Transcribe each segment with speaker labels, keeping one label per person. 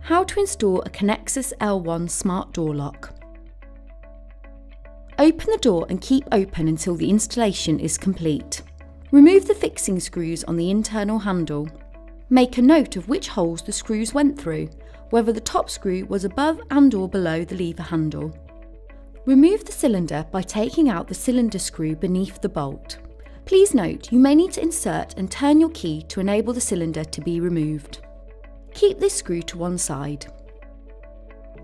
Speaker 1: How to install a Conexis L1 smart door lock. Open the door and keep open until the installation is complete. Remove the fixing screws on the internal handle. Make a note of which holes the screws went through, whether the top screw was above and/or below the lever handle. Remove the cylinder by taking out the cylinder screw beneath the bolt. Please note you may need to insert and turn your key to enable the cylinder to be removed. Keep this screw to one side.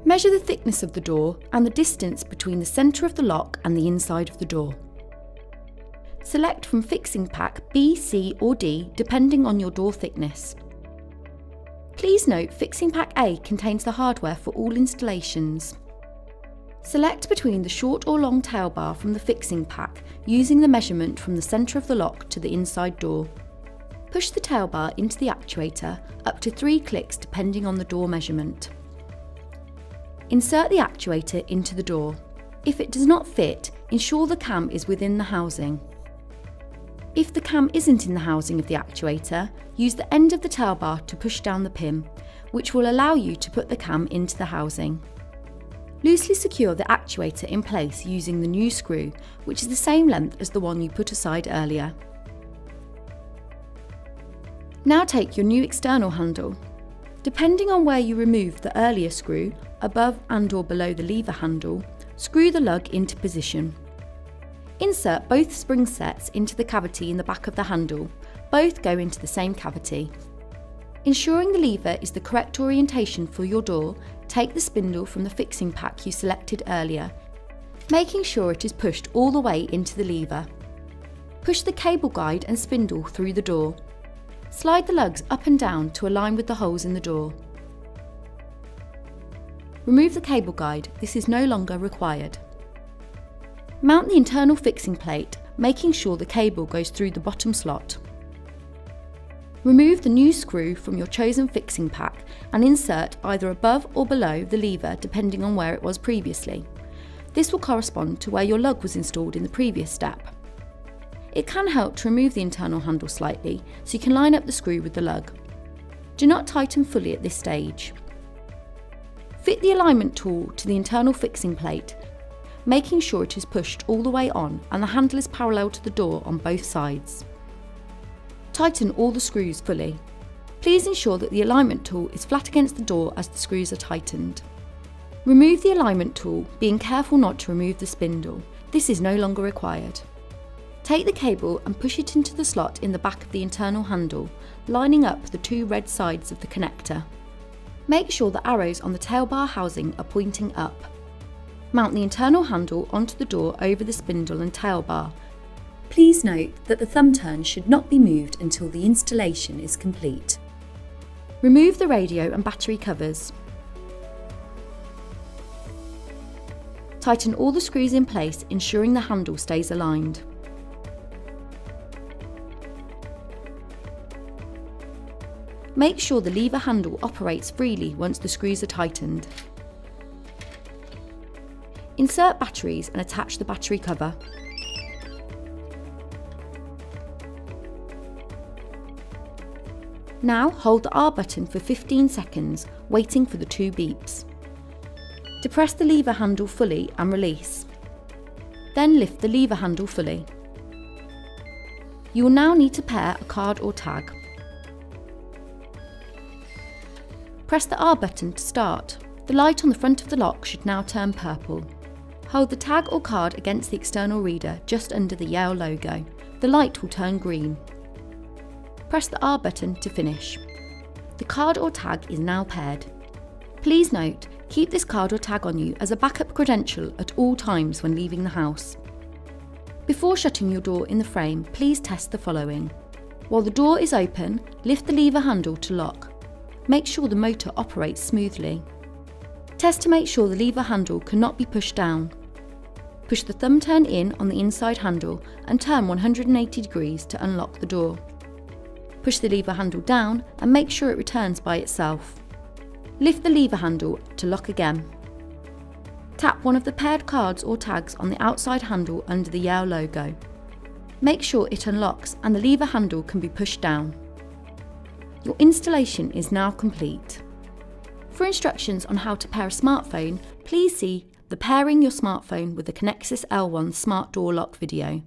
Speaker 1: Measure the thickness of the door and the distance between the centre of the lock and the inside of the door. Select from fixing pack B, C or D depending on your door thickness. Please note fixing pack A contains the hardware for all installations. Select between the short or long tail bar from the fixing pack using the measurement from the centre of the lock to the inside door. Push the tail bar into the actuator up to 3 clicks depending on the door measurement. Insert the actuator into the door. If it does not fit, ensure the cam is within the housing. If the cam isn't in the housing of the actuator, use the end of the tail bar to push down the pin, which will allow you to put the cam into the housing. Loosely secure the actuator in place using the new screw, which is the same length as the one you put aside earlier. Now take your new external handle. Depending on where you removed the earlier screw, above and/or below the lever handle, screw the lug into position. Insert both spring sets into the cavity in the back of the handle. Both go into the same cavity. Ensuring the lever is the correct orientation for your door, take the spindle from the fixing pack you selected earlier, making sure it is pushed all the way into the lever. Push the cable guide and spindle through the door. Slide the lugs up and down to align with the holes in the door. Remove the cable guide, this is no longer required. Mount the internal fixing plate, making sure the cable goes through the bottom slot. Remove the new screw from your chosen fixing pack and insert either above or below the lever depending on where it was previously. This will correspond to where your lug was installed in the previous step. It can help to remove the internal handle slightly so you can line up the screw with the lug. Do not tighten fully at this stage. Fit the alignment tool to the internal fixing plate, making sure it is pushed all the way on and the handle is parallel to the door on both sides. Tighten all the screws fully. Please ensure that the alignment tool is flat against the door as the screws are tightened. Remove the alignment tool, being careful not to remove the spindle. This is no longer required. Take the cable and push it into the slot in the back of the internal handle, lining up the 2 red sides of the connector. Make sure the arrows on the tail bar housing are pointing up. Mount the internal handle onto the door over the spindle and tail bar. Please note that the thumb turn should not be moved until the installation is complete. Remove the radio and battery covers. Tighten all the screws in place, ensuring the handle stays aligned. Make sure the lever handle operates freely once the screws are tightened. Insert batteries and attach the battery cover. Now hold the R button for 15 seconds, waiting for the 2 beeps. Depress the lever handle fully and release. Then lift the lever handle fully. You will now need to pair a card or tag. Press the R button to start. The light on the front of the lock should now turn purple. Hold the tag or card against the external reader just under the Yale logo. The light will turn green. Press the R button to finish. The card or tag is now paired. Please note, keep this card or tag on you as a backup credential at all times when leaving the house. Before shutting your door in the frame, please test the following. While the door is open, lift the lever handle to lock. Make sure the motor operates smoothly. Test to make sure the lever handle cannot be pushed down. Push the thumb turn in on the inside handle and turn 180 degrees to unlock the door. Push the lever handle down and make sure it returns by itself. Lift the lever handle to lock again. Tap one of the paired cards or tags on the outside handle under the Yale logo. Make sure it unlocks and the lever handle can be pushed down. Your installation is now complete. For instructions on how to pair a smartphone, please see the Pairing Your Smartphone with the Conexis L1 Smart Door Lock video.